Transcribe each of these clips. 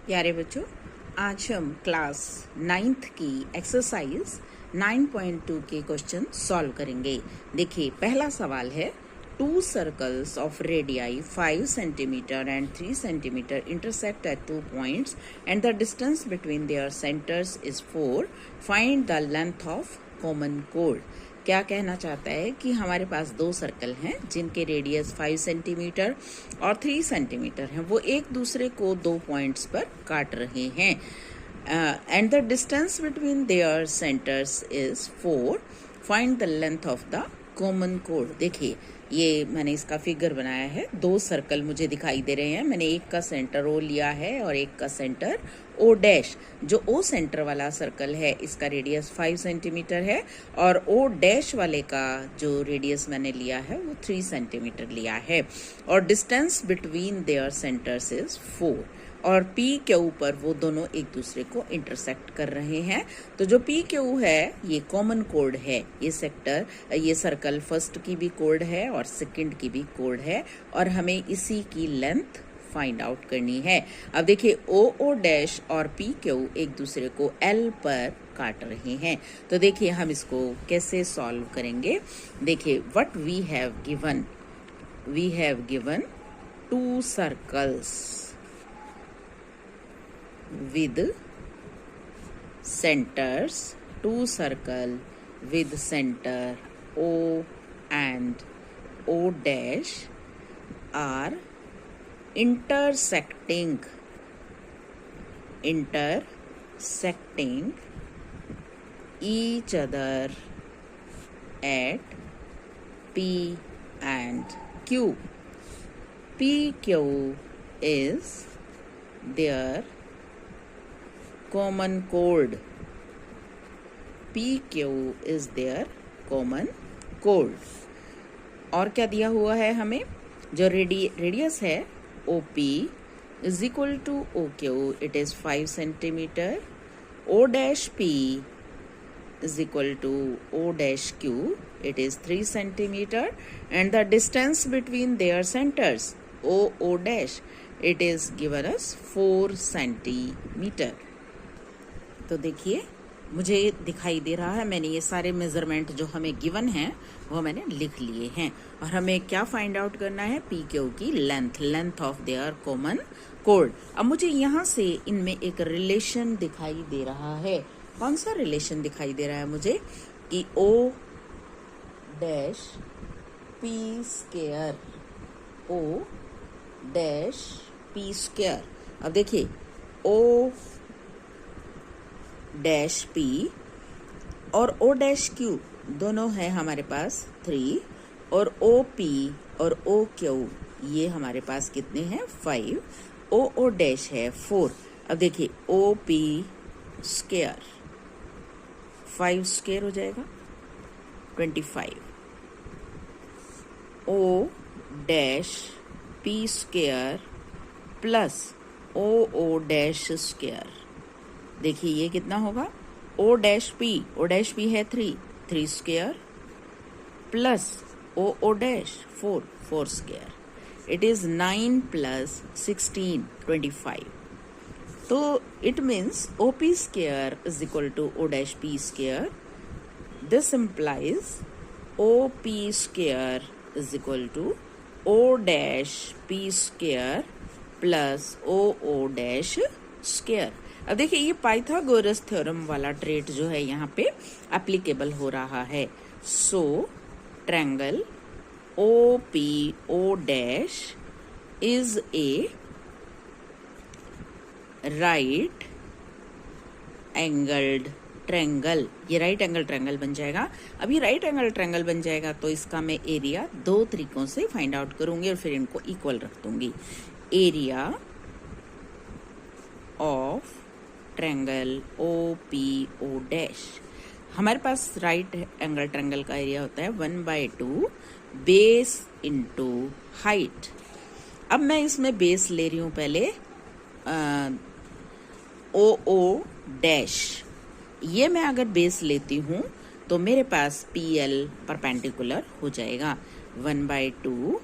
प्यारे बच्चों, आज हम क्लास 9th की एक्सरसाइज 9.2 के क्वेश्चन सॉल्व करेंगे। देखिए, पहला सवाल है, to circles of radii 5 centimetre and 3 centimetre intersect at 2 points and the distance between their centres is 4। Find the length of common code. क्या कहना चाहता है कि हमारे पास दो सर्कल हैं जिनके रेडियस 5 सेंटीमीटर और 3 सेंटीमीटर हैं। वो एक दूसरे को 2 पॉइंट्स पर काट रहे हैं and the distance between their centres is 4। Find the length of the common code. देखिए, ये मैंने इसका फिगर बनाया है। दो सर्कल मुझे दिखाई दे रहे हैं। मैंने एक का सेंटर ओ लिया है और एक का सेंटर ओ डैश। जो ओ सेंटर वाला सर्कल है इसका रेडियस 5 सेंटीमीटर है और ओ डैश वाले का जो रेडियस मैंने लिया है वो 3 सेंटीमीटर लिया है और distance between their centres is 4 और P के ऊपर वो दोनों एक दूसरे को इंटरसेक्ट कर रहे हैं। तो जो P के ऊ है ये कॉमन कोड है। ये सर्कल फर्स्ट की भी कोड है और सेकंड की भी कोड है और हमें इसी की लेंथ फाइंड आउट करनी है। अब देखिए, ओ डैश और P के ऊ एक दूसरे को L पर काट रहे हैं। तो देखिए, हम इसको कैसे सॉल्व करेंगे। देखिए, what we have given two circles with centers, two circle with center O and O dash are intersecting each other at P and Q. PQ is their common code. PQ is their common code. और क्या दिया हुआ है हमें? जो radius है OP is equal to OQ, it is 5 centimeter. O dash P is equal to O dash Q, it is 3 centimeter. And the distance between their centers, O dash, it is given as 4 centimeter. तो देखिए, मुझे दिखाई दे रहा है, मैंने ये सारे measurement जो हमें गिवन हैं वो मैंने लिख लिए हैं और हमें क्या फाइंड आउट करना है? पी क्यू की length of their common code. अब मुझे यहाँ से इनमें एक रिलेशन दिखाई दे रहा है। कौन सा रिलेशन दिखाई दे रहा है मुझे? कि O dash P square, O dash P square. अब देखिए, ओ डैश P और O डैश Q दोनों है हमारे पास 3 और OP और OQ ये हमारे पास कितने हैं? 5। O डैश है 4। अब देखिए, OP स्क्वायर 5 स्क्वायर हो जाएगा 25। O dash P square plus O dash square, देखिए ये कितना होगा? O डैश P है 3 square plus O dash 4 square, it is 9 plus 16 25। तो it means OP square is equal to O dash P square. This implies OP square is equal to O dash P square plus O dash square. अब देखिए, ये Pythagoras theorem वाला trait जो है यहाँ पे applicable हो रहा है। So triangle OPO dash is a right angled triangle. ये राइट एंगल ट्रायंगल बन जाएगा। अब ये राइट एंगल ट्रायंगल बन जाएगा तो इसका मैं एरिया दो तरीकों से फाइंड आउट करूंगी और फिर इनको इक्वल रख दूंगी। Area of triangle OPO dash, हमारे पास राइट एंगल ट्रायंगल का एरिया होता है 1/2 बेस इनटू हाइट। अब मैं इसमें बेस ले रही हूँ पहले OO डैश। ये मैं अगर बेस लेती हूँ तो मेरे पास PL परपेंडिकुलर हो जाएगा 1/2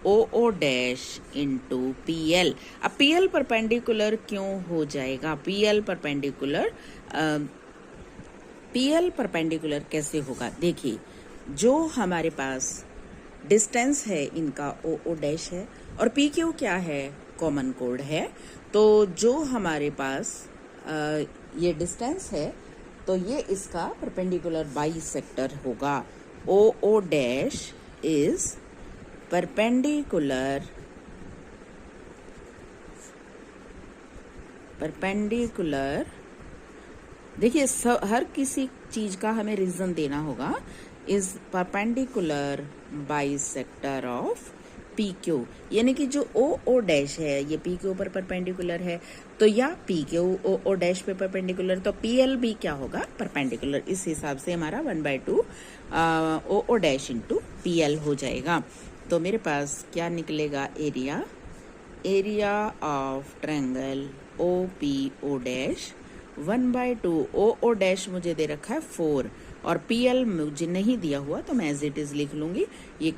O O dash into P L. अब पी एल परपेंडिकुलर क्यों हो जाएगा? पी एल परपेंडिकुलर कैसे होगा? देखिए, जो हमारे पास डिस्टेंस है इनका ओ ओ डैश है और पी क्यू क्या है? कॉमन कोड है। तो जो हमारे पास ये डिस्टेंस है तो ये इसका परपेंडिकुलर बाइसेक्टर होगा। ओ ओ डैश इज परपेंडिकुलर देखिए, हर किसी चीज का हमें रीजन देना होगा। Is perpendicular bisector of P Q, यानी कि जो ओ ओ डैश है ये पी क्यू पर परपेंडिकुलर है, तो या P Q O O dash पे परपेंडिकुलर, तो पी एल भी क्या होगा? परपेंडिकुलर। इस हिसाब से हमारा 1/2 O O dash into P L हो जाएगा। तो मेरे पास क्या निकलेगा? Area of triangle O P O dash 1/2 O O dash मुझे दे रखा है 4 और पी एल मुझे नहीं दिया हुआ तो मैं एज इट इज लिख लूंगी। ये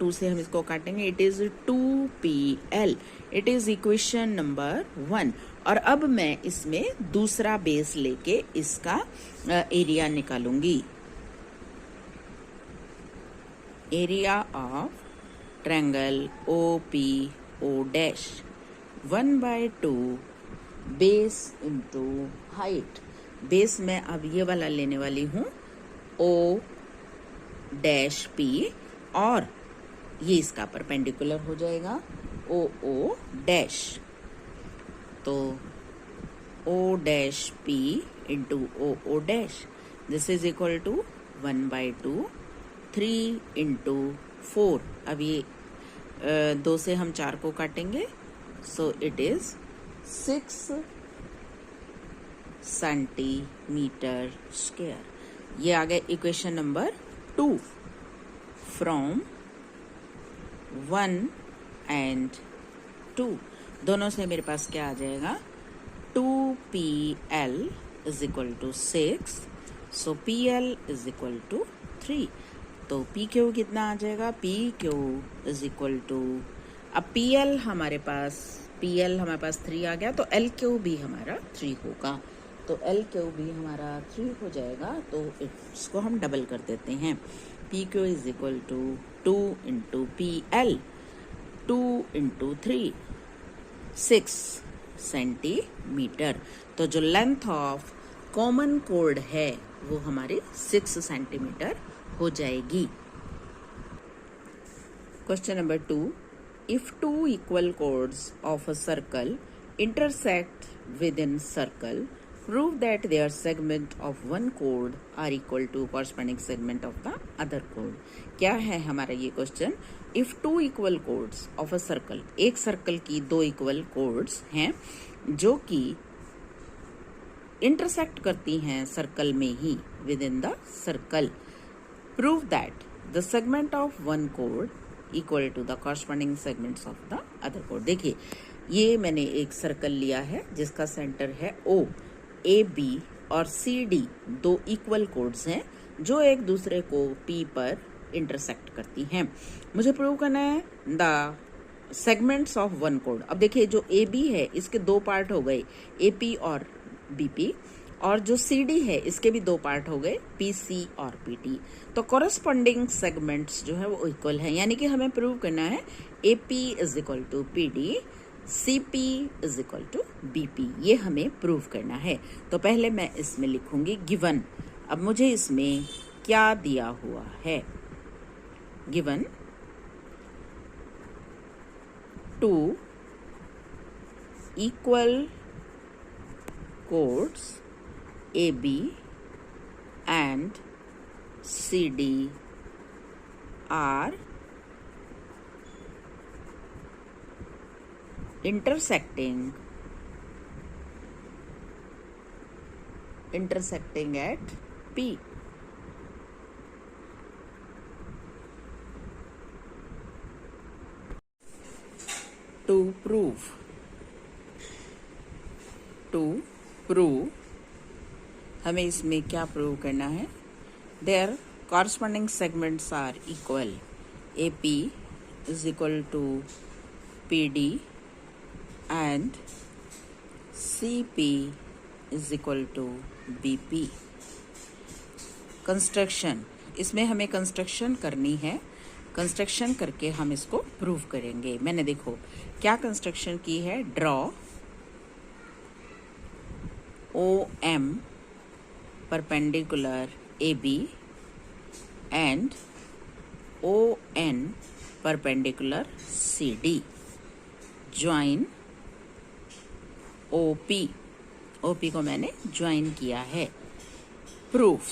2 से हम इसको काटेंगे। It is 2PL। It is equation number 1। और अब मैं इसमें दूसरा बेस लेके इसका एरिया निकालूंगी। Area of triangle O P O dash 1/2 base into height. Base में अब ये वाला लेने वाली हूँ ओ डैश पी और ये इसका परपेंडिकुलर हो जाएगा ओ ओ डैश। तो O dash P into O O dash this is equal to 1/2 3 into 4। अब ये 2 से हम 4 को काटेंगे, so it is 6 centimetre square. ये आ गया इक्वेशन नंबर 2 फ्रॉम 1 एंड 2। दोनों से मेरे पास क्या आ जाएगा? 2PL is equal to 6, so PL is equal to 3। तो PQ कितना आ जाएगा? PQ इज इक्वल टू, अब PL हमारे पास 3 आ गया, तो LQ भी हमारा 3 होगा। तो LQ भी हमारा 3 हो जाएगा। तो इसको हम डबल कर देते हैं। PQ is equal to 2 into PL, 2 into 3 6 centimetre. तो जो लेंथ ऑफ कॉमन कोड है वो हमारी 6 सेंटीमीटर हो जाएगी। Question number 2, if 2 equal chords of a circle intersect within circle, prove that their segment of one chord are equal to corresponding segment of the other chord। क्या है हमारा ये question? If 2 equal chords of a circle, एक circle की 2 equal codes हैं जो कि intersect करती हैं सर्कल में ही, with in the circle, prove that the segment of one code equal to the corresponding segments of the other code. देखिए, ये मैंने एक सर्कल लिया है जिसका सेंटर है O, AB और CD 2 इक्वल कोड्स हैं जो एक दूसरे को P पर इंटरसेक्ट करती हैं। मुझे प्रूव करना है the segments of one code. अब देखिए, जो AB है इसके 2 पार्ट हो गए, AP और BP, और जो CD है इसके भी 2 पार्ट हो गए, PC और PT। तो कॉरस्पॉन्डिंग सेगमेंट्स जो है वो इक्वल है, यानी कि हमें प्रूव करना है AP is equal to PD, CP is equal to BP। ये हमें प्रूव करना है। तो पहले मैं इसमें लिखूंगी गिवन। अब मुझे इसमें क्या दिया हुआ है? Given 2 equal chords AB and CD are intersecting at P. To prove हमें इसमें क्या प्रूव करना है? Their corresponding segments are equal, AP is equal to PD and CP is equal to BP। Construction, इसमें हमें कंस्ट्रक्शन करनी है। Construction करके हम इसको प्रूव करेंगे। मैंने देखो क्या कंस्ट्रक्शन की है, draw OM perpendicular AB and ON perpendicular CD, join OP को मैंने ज्वाइन किया है। प्रूफ,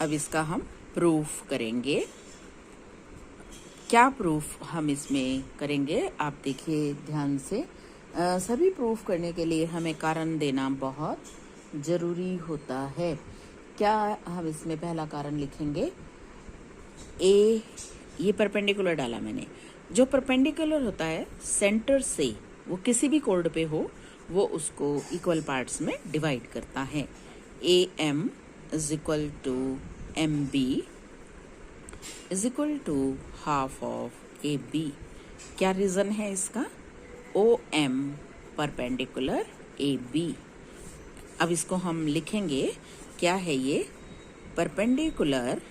अब इसका हम प्रूफ करेंगे। क्या प्रूफ हम इसमें करेंगे, आप देखिए ध्यान से। सभी प्रूफ करने के लिए हमें कारण देना बहुत ज़रूरी होता है। क्या हम इसमें पहला कारण लिखेंगे, ए, ये परपेंडिकुलर डाला मैंने। जो परपेंडिकुलर होता है सेंटर से, वो किसी भी कोड पे हो, वो उसको इक्वल पार्ट्स में डिवाइड करता है। AM is equal to MB is equal to half of AB। क्या रीज़न है इसका, OM परपेंडिकुलर AB। अब इसको हम लिखेंगे, क्या है ये, perpendicular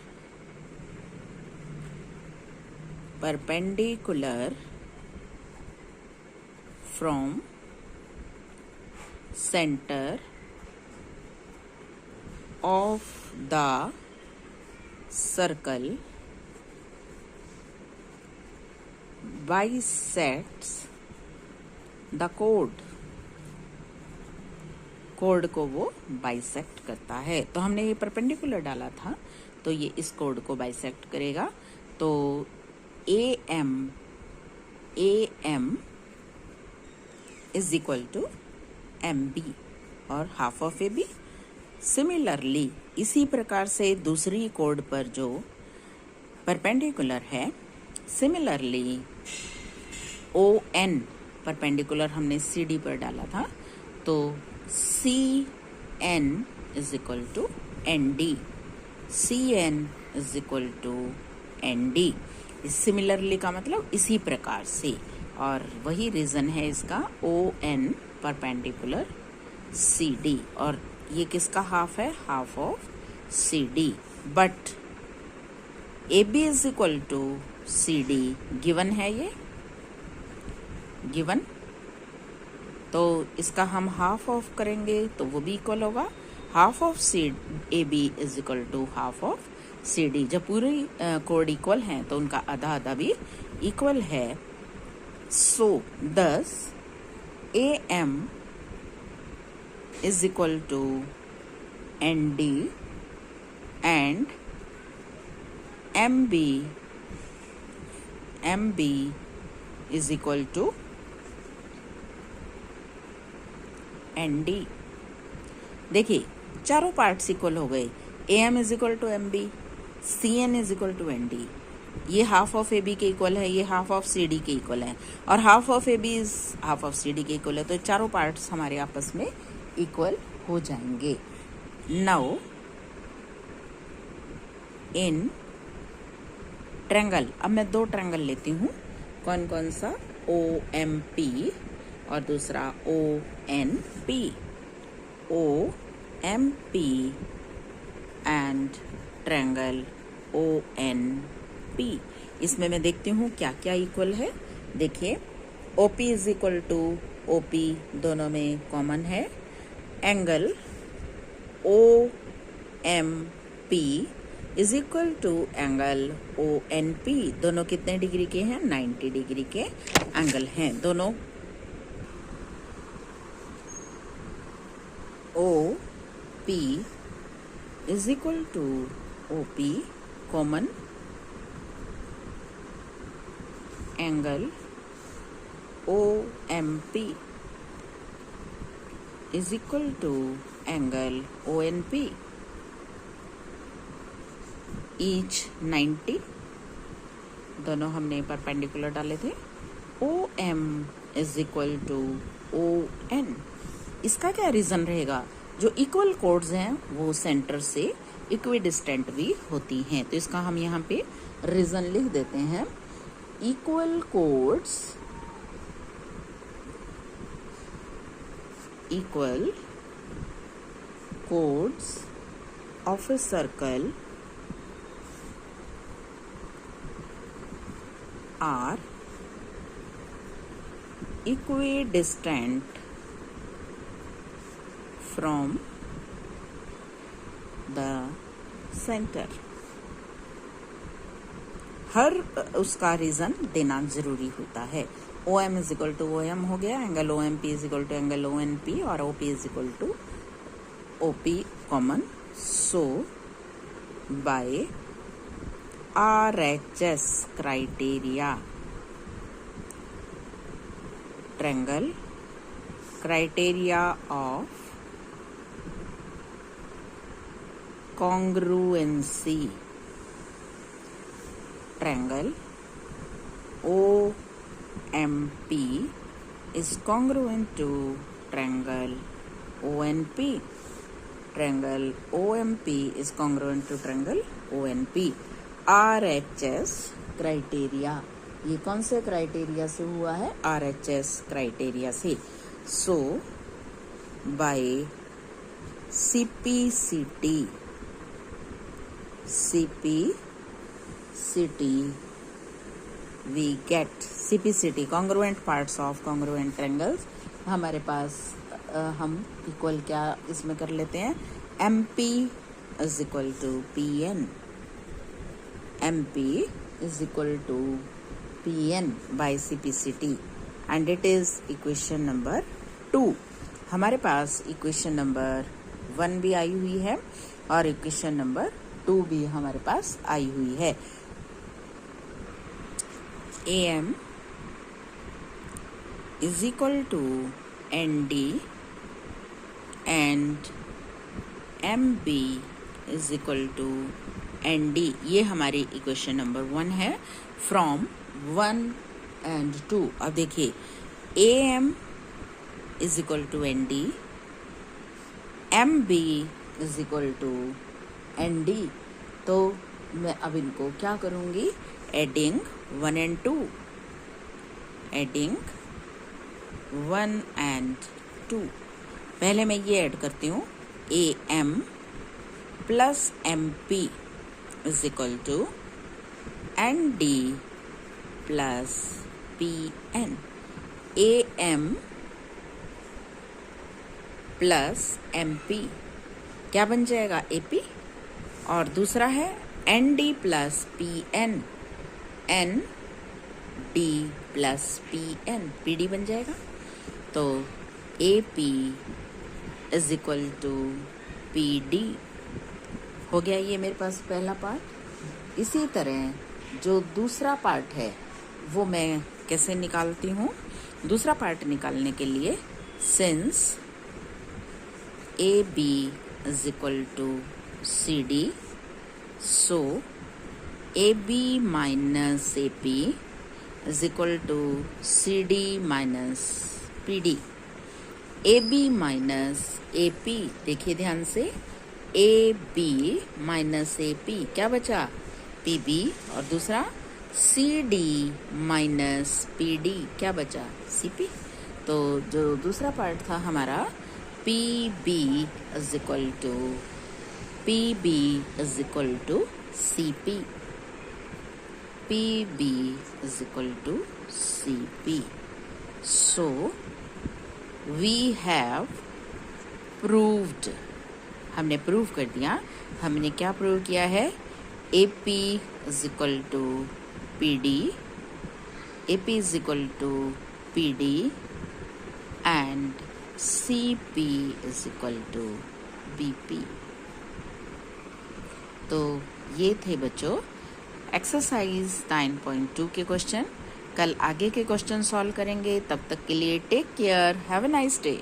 from centre of the circle bisects the chord। Code को वो बाइसेक्ट करता है। तो हमने ये परपेंडिकुलर डाला था, तो ये इस कोड को बाइसेक्ट करेगा। तो AM is equal to MB और हाफ ऑफ AB। सिमिलरली इसी प्रकार से दूसरी कोड पर जो परपेंडिकुलर है, सिमिलरली ON परपेंडिकुलर हमने CD पर डाला था, तो CN is equal to ND, CN is equal to ND। Similarly का मतलब इसी प्रकार से, और वही रीज़न है इसका, ON परपेंडिकुलर CD, और ये किसका हाफ है, half of CD। But AB is equal to CD given है, ये गिवन, तो इसका हम हाफ ऑफ करेंगे तो वो भी इक्वल होगा। Half of AB is equal to half of CD। जब पूरी कोड इक्वल हैं तो उनका आधा आधा भी इक्वल है। सो दस AM is equal to ND and MB is equal to ND। देखिए चारों पार्ट्स इक्वल हो गए। AM is equal to MB, CN is equal to ND। ये हाफ ऑफ AB के इक्वल है, ये हाफ ऑफ CD के इक्वल है, और half of AB is half of CD के इक्वल है। तो चारों पार्ट्स हमारे आपस में इक्वल हो जाएंगे। नाउ इन ट्रायंगल, अब मैं दो ट्रायंगल लेती हूँ। कौन कौन सा, OMP और दूसरा ONP। OMP and triangle ONP। इसमें मैं देखती हूँ क्या क्या इक्वल है। देखिए OP is equal to OP, दोनों में कॉमन है। Angle OMP is equal to angle ONP, दोनों कितने डिग्री के हैं, 90 डिग्री के एंगल हैं दोनों। OP is equal to OP common, angle OMP is equal to angle ONP, each 90, दोनों हमने परपेंडिकुलर डाले थे। OM is equal to ON। इसका क्या रीज़न रहेगा, जो इक्वल कोड्स हैं वो सेंटर से इक्विडिस्टेंट भी होती हैं, तो इसका हम यहाँ पे रीज़न लिख देते हैं। equal chords of a circle are equidistant from the center. हर उसका रीजन देना जरूरी होता है. OM is equal to OM हो गया, angle OMP is equal to angle ONP और OP is equal to OP common. So by RHS criteria, triangle criteria of congruency, triangle OMP is congruent to triangle ONP. Triangle OMP is congruent to triangle ONP. RHS criteria, ये कौन से criteria से हुआ है? RHS criteria से. सो bye CPCT we get CPCT congruent parts of congruent triangles. हमारे पास हम equal क्या इसमें कर लेते हैं? MP is equal to PN. MP is equal to PN by CPCT and it is equation number 2. हमारे पास इक्वेशन नंबर 1 भी आई हुई है और इक्वेशन नंबर 2 भी हमारे पास आई हुई है. AM is equal to ND and MB is equal to ND. ये हमारी इक्वेशन नंबर 1 है फ्रॉम 1 and 2. अब देखिए AM is equal to ND, MB is equal to ND. तो मैं अब इनको क्या करूँगी? Adding 1 and 2. Adding 1 and 2. पहले मैं ये ऐड करती हूँ. AM plus MP is equal to ND plus PN. AM plus MP क्या बन जाएगा? AP. और दूसरा है ND plus PN, ND plus PN, PD बन जाएगा. तो AP is equal to PD हो गया. ये मेरे पास पहला पार्ट. इसी तरह जो दूसरा पार्ट है वो मैं कैसे निकालती हूँ? दूसरा पार्ट निकालने के लिए since AB is equal to CD, so AB minus AP is equal to CD minus PD. AB minus AP, देखिए ध्यान से, AB minus AP क्या बचा? PB. और दूसरा CD minus PD क्या बचा? CP. तो जो दूसरा पार्ट था हमारा PB is equal to CP. PB is equal to CP. So we have proved. हमने प्रूव कर दिया. हमने क्या प्रूव किया है? AP is equal to PD, AP is equal to PD and CP is equal to BP. तो ये थे बच्चों एक्सरसाइज 9.2 के क्वेश्चन. कल आगे के क्वेश्चन सॉल्व करेंगे. तब तक के लिए take care. Have a nice day.